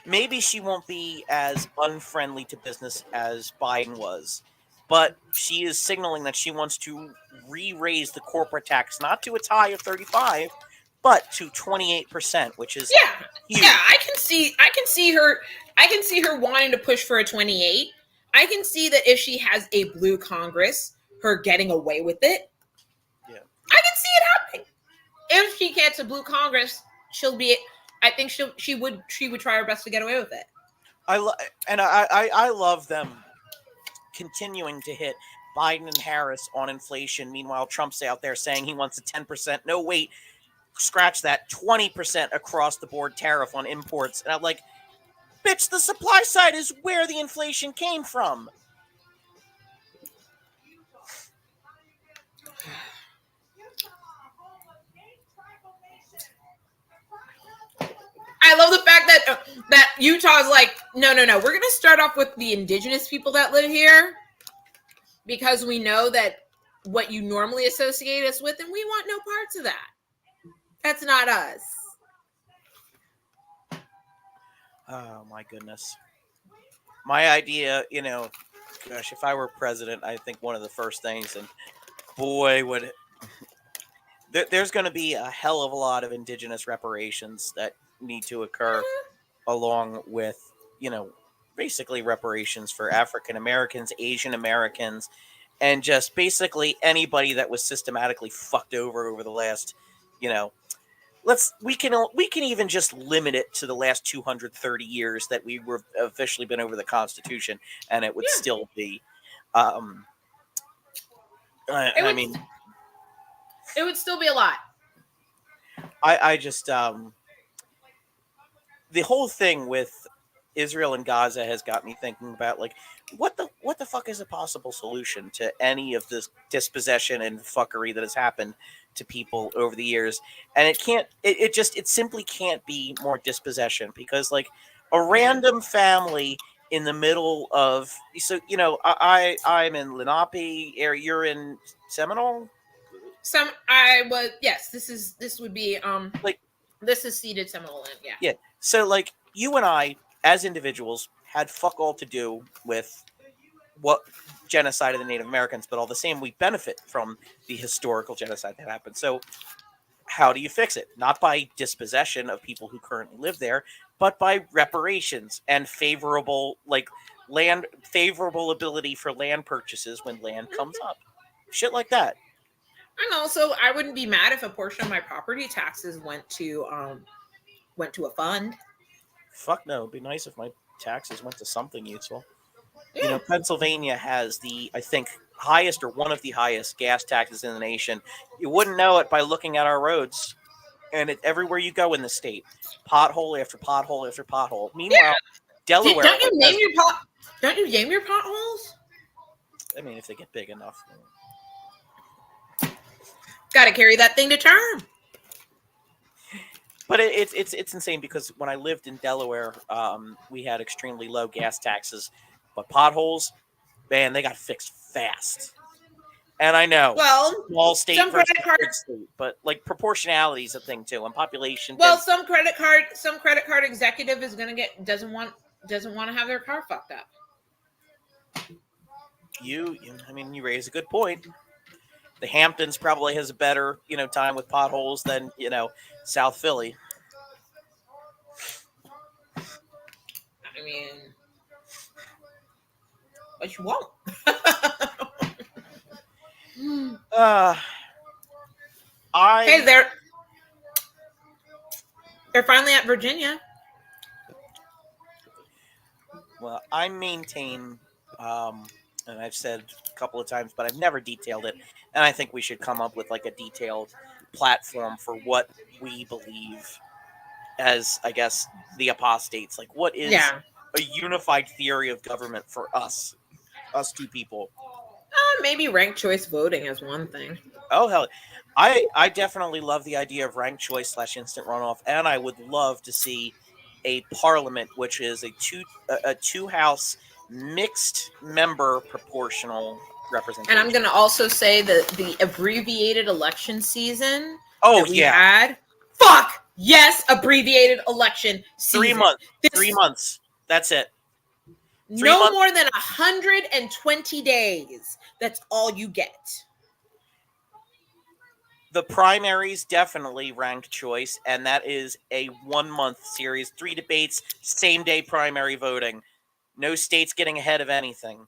S2: maybe she won't be as unfriendly to business as Biden was, but she is signaling that she wants to re-raise the corporate tax, not to its high of 35, but to 28%, which is huge.
S1: Yeah. I can see her wanting to push for a 28. I can see that if she has a blue Congress, her getting away with it.
S2: Yeah,
S1: I can see it happening. If she gets a blue Congress, I think she would try her best to get away with it.
S2: I love them continuing to hit Biden and Harris on inflation. Meanwhile, Trump's out there saying he wants a 10%. No, wait, scratch that, 20% across the board tariff on imports. And I'm like, bitch, the supply side is where the inflation came from.
S1: I love the fact that Utah's like, no. We're going to start off with the indigenous people that live here because we know that what you normally associate us with, and we want no parts of that. That's not us.
S2: Oh, my goodness. My idea, gosh, if I were president, I think one of the first things, and boy, there's going to be a hell of a lot of indigenous reparations that need to occur along with, basically reparations for African Americans, Asian Americans, and just basically anybody that was systematically fucked over the last, we can even just limit it to the last 230 years that we were officially been over the Constitution, and it would still be,
S1: it would still be a lot.
S2: I just the whole thing with Israel and Gaza has got me thinking about, like, what the fuck is a possible solution to any of this dispossession and fuckery that has happened to people over the years. And it simply can't be more dispossession, because, like, a random family in the middle of, so, I'm in Lenape, you're in Seminole.
S1: This would be
S2: like
S1: This is ceded Seminole land. Yeah.
S2: Yeah. So like you and I, as individuals, had fuck all to do with what genocide of the Native Americans, but all the same, we benefit from the historical genocide that happened. So how do you fix it? Not by dispossession of people who currently live there, but by reparations and favorable favorable ability for land purchases when land comes up. Shit like that.
S1: And also, I wouldn't be mad if a portion of my property taxes went to a fund.
S2: Fuck no. It'd be nice if my taxes went to something useful. You
S1: Yeah.
S2: know, Pennsylvania has I think, highest or one of the highest gas taxes in the nation. You wouldn't know it by looking at our roads. And everywhere you go in the state, pothole after pothole after pothole. Meanwhile, Delaware
S1: Don't you name
S2: has,
S1: your pot? Don't you name your potholes?
S2: I mean, if they get big enough.
S1: Got to carry that thing to term.
S2: But it's insane because when I lived in Delaware, we had extremely low gas taxes, but potholes, man, they got fixed fast. And I know,
S1: Well,
S2: small state
S1: some
S2: versus
S1: credit card.
S2: big state, but like proportionality is a thing too, and population.
S1: Well, some credit card executive is gonna doesn't want to have their car fucked up.
S2: I mean, you raise a good point. The Hamptons probably has a better, time with potholes than, South Philly.
S1: I mean, but you won't.
S2: Uh,
S1: Hey, they're finally at Virginia.
S2: Well, I maintain, and I've said a couple of times, but I've never detailed it, and I think we should come up with like a detailed platform for what we believe as, I guess, the apostates. Like, what is
S1: Yeah.
S2: a unified theory of government for us two people?
S1: Maybe ranked choice voting is one thing.
S2: Oh hell, I definitely love the idea of ranked choice / instant runoff, and I would love to see a parliament which is a two house mixed member proportional
S1: And I'm
S2: representation.
S1: gonna also say that the abbreviated election season
S2: Oh
S1: that we
S2: yeah,
S1: had. Fuck yes, abbreviated election season.
S2: 3 months.
S1: This,
S2: 3 months. That's it.
S1: no
S2: 3 months.
S1: more than 120 days. That's all you get.
S2: The primaries definitely ranked choice, and that is a 1 month series, 3 debates, same day primary voting. No states getting ahead of anything.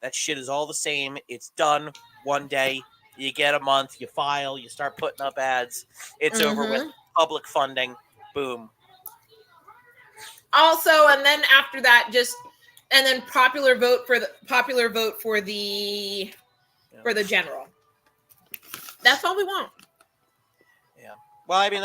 S2: That shit is all the same. It's done one day. You get a month, you file, you start putting up ads. It's over with. Public funding. Boom.
S1: Also, and then after that, and then popular vote for the general. That's all we want.
S2: Yeah. Well, I mean,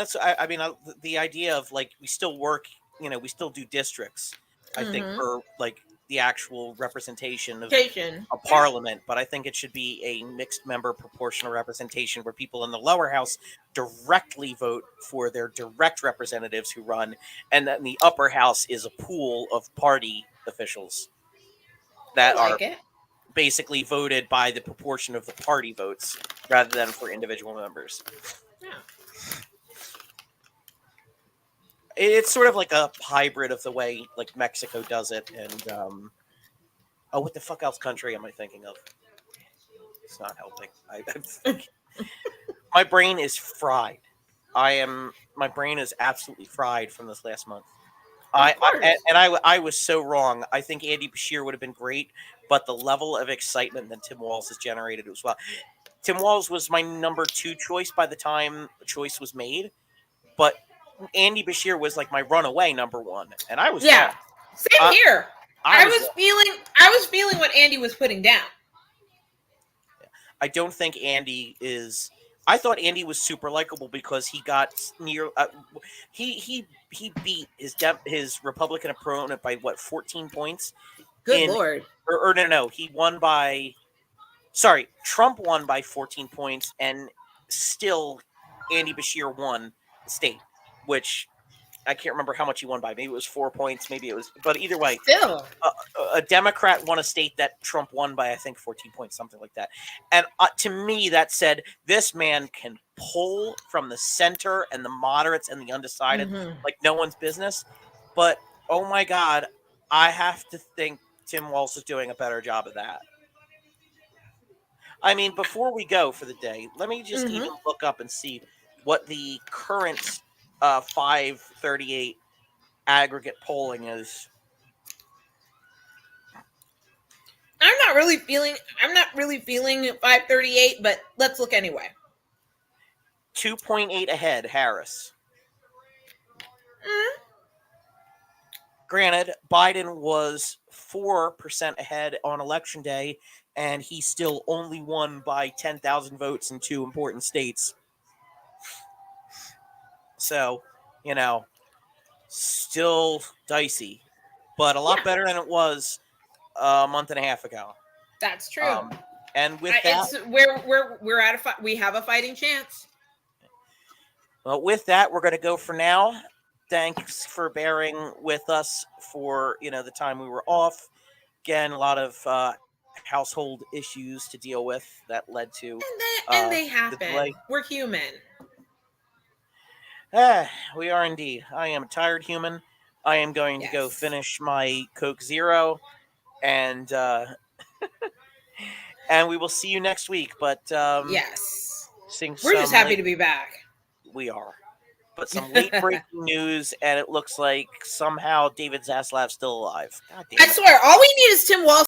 S2: the idea of like we still work, we still do districts. I think for like the actual representation of a parliament, but I think it should be a mixed member proportional representation where people in the lower house directly vote for their direct representatives who run, and then the upper house is a pool of party officials that are basically voted by the proportion of the party votes rather than for individual members.
S1: Yeah.
S2: It's sort of like a hybrid of the way like Mexico does it, and what the fuck else country am I thinking of? It's not helping. My brain is fried. My brain is absolutely fried from this last month. I was so wrong. I think Andy Bashir would have been great, but the level of excitement that Tim Walz has generated as well. Tim Walz was my number 2 choice by the time the choice was made, but Andy Bashir was like my runaway number 1, and I was wrong.
S1: Same here. I was feeling what Andy was putting down.
S2: I don't think Andy is. I thought Andy was super likable because he got near. He beat his Republican opponent by 14 points.
S1: Good Lord.
S2: Or no, he won by. Sorry, Trump won by 14 points, and still Andy Bashir won the state, which I can't remember how much he won by. Maybe it was 4 points. Maybe it was, but either way,
S1: Still.
S2: a Democrat won a state that Trump won by, I think, 14 points, something like that. And to me, that said, this man can pull from the center and the moderates and the undecided
S1: Mhm.
S2: like no one's business. But oh my God, I have to think Tim Walz is doing a better job of that. I mean, before we go for the day, let me just
S1: Mhm.
S2: even look up and see what the current 538 aggregate polling is.
S1: I'm not really feeling 538, but let's look anyway.
S2: 2.8 ahead, Harris.
S1: Mm.
S2: Granted, Biden was 4% ahead on election day, and he still only won by 10,000 votes in 2 important states. So, you know, still dicey, but a lot
S1: Yeah,
S2: better than it was a month and a half ago.
S1: that's true.
S2: And with that,
S1: It's we're at a we have a fighting chance.
S2: well, with that, we're going to go for now. Thanks for bearing with us for the time we were off. Again, a lot of household issues to deal with that led to
S1: And they
S2: the
S1: happen.
S2: delay.
S1: We're human.
S2: We are indeed. I am a tired human. I am going to go
S1: Yes.
S2: finish my Coke Zero, and and we will see you next week. But
S1: Yes.
S2: seeing
S1: We're just
S2: some
S1: happy
S2: late,
S1: to be back.
S2: we are. But some late breaking news, and it looks like somehow David Zaslav's still alive. God damn
S1: I
S2: it.
S1: swear, all we need is Tim Walz